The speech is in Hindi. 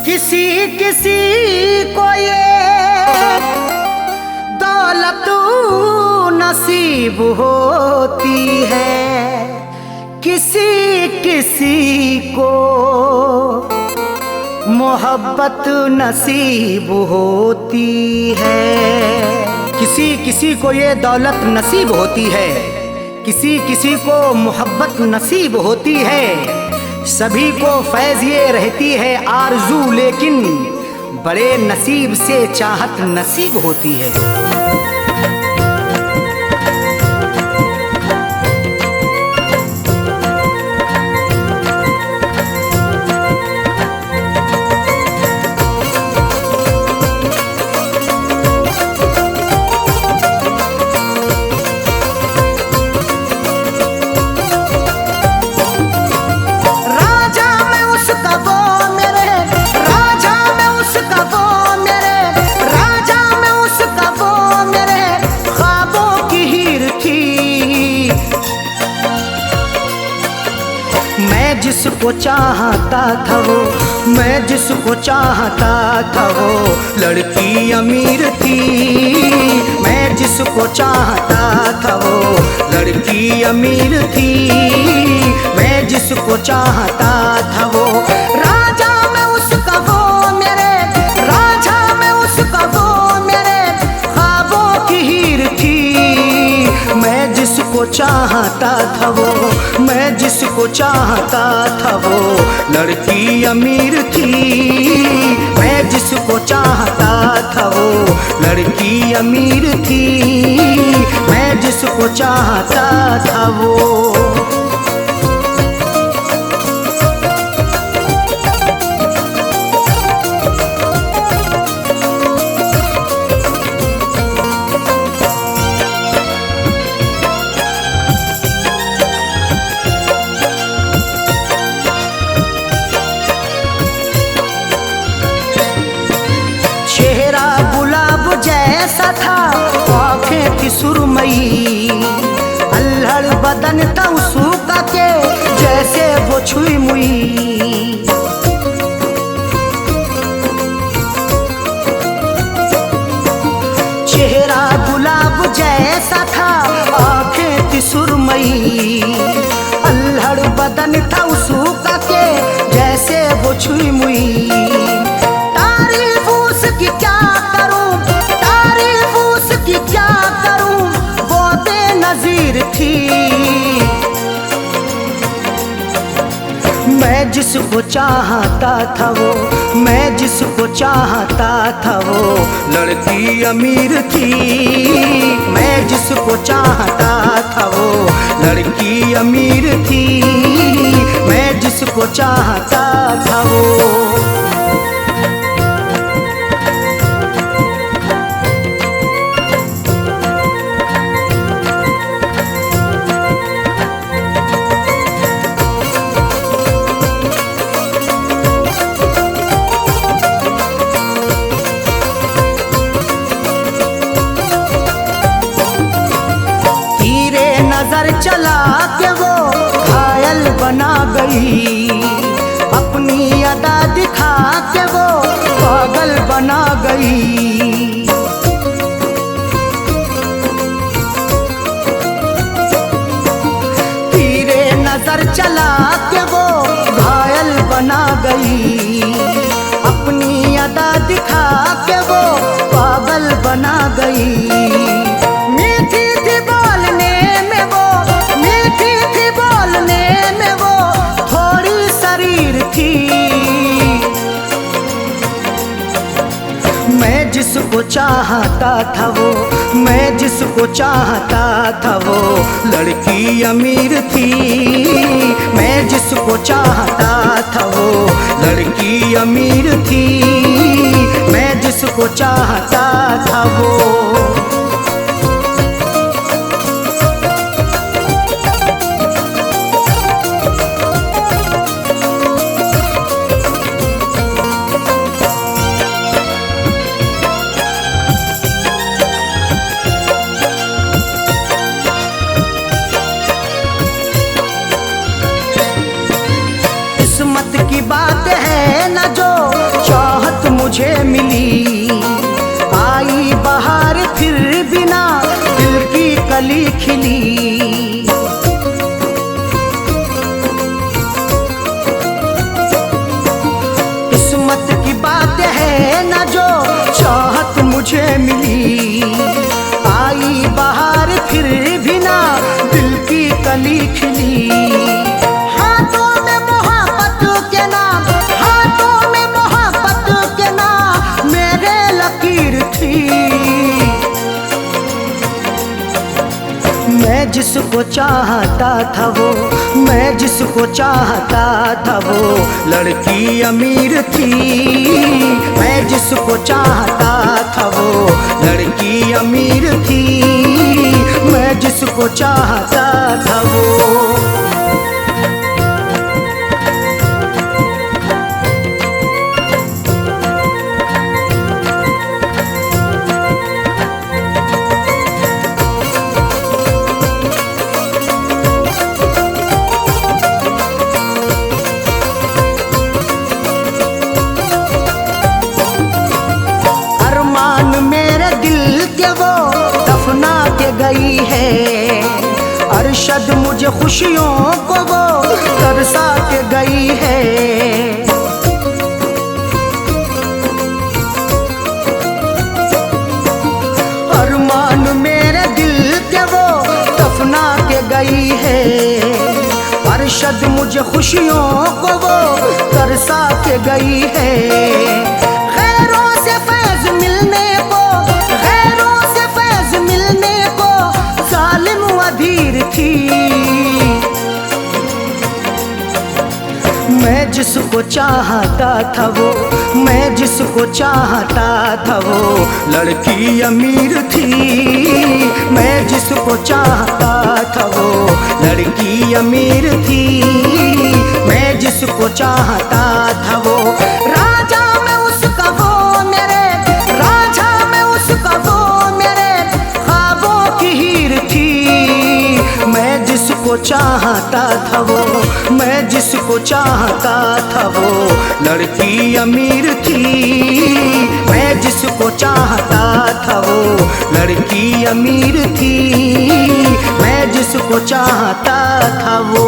किसी किसी को ये दौलत नसीब होती है, किसी किसी को मोहब्बत नसीब होती है। किसी किसी को ये दौलत नसीब होती है, किसी किसी को मोहब्बत नसीब होती है। सभी को फैज़ ये रहती है आरज़ू, लेकिन बड़े नसीब से चाहत नसीब होती है। मैं जिसको चाहता था वो, मैं जिसको चाहता था वो लड़की अमीर थी। मैं जिसको चाहता था वो लड़की अमीर थी। मैं जिसको चाहता था वो राजा में उसका वो मेरे, राजा में उसका वो मेरे ख्वाबों की हीर थी। मैं जिसको चाहता था वो, मैं जिसको चाहता था वो लड़की अमीर थी। मैं जिसको चाहता था वो लड़की अमीर थी। मैं जिसको चाहता था वो। जैसा था आँखें थी सुरमई, अल्हड़ बदन था उसका के जैसे वो छुई मुई। चेहरा गुलाब जैसा था आँखें थी सुरमई, अल्हड़ बदन था उसका के जैसे वो छुई मुई। तारीफ उसकी क्या क्या करूं वो बेनज़ीर थी। मैं जिसको चाहता था वो, मैं जिसको चाहता था वो लड़की अमीर थी। मैं जिसको चाहता था वो लड़की अमीर थी। मैं जिसको चाहता था वो। नजर चला के वो घायल बना गई, अपनी अदा दिखा के वो पागल बना गई। तीरे नजर चला के वो घायल बना गई, अपनी अदा दिखा के वो पागल बना गई। मैं जिसको चाहता था वो, मैं जिसको चाहता था वो लड़की अमीर थी। मैं जिसको चाहता था वो लड़की अमीर थी। मैं जिसको चाहता था वो। किस्मत की बात है न जो खिली। हाथों में मोहब्बत के नाम, हाथों में मोहब्बत के नाम मेरे लकीर थी। मैं जिसको चाहता था वो, मैं जिसको चाहता था वो लड़की अमीर थी। मैं जिसको चाहता था वो लड़की अमीर थी। मैं जिसको चाहता था वो। गई है अरशद मुझे खुशियों को वो तरसा के गई है। अरमान मेरे दिल के वो दफना के गई है। अरशद मुझे खुशियों को वो तरसा के गई है। खैरों से फैज मिलने को, खैरों से फैज मिलने को जालिम अधीर थी। मैं जिसको चाहता था वो, मैं जिसको चाहता था वो लड़की अमीर थी। मैं जिसको चाहता था वो लड़की अमीर थी। मैं जिसको चाहता था वो राजा में उसका वो मेरे, राजा में उसका वो मेरे ख्वाबों की हीर थी। मैं जिसको चाहता था वो, मैं जिसको चाहता था वो लड़की अमीर थी। मैं जिसको चाहता था वो लड़की अमीर थी। मैं जिसको चाहता था वो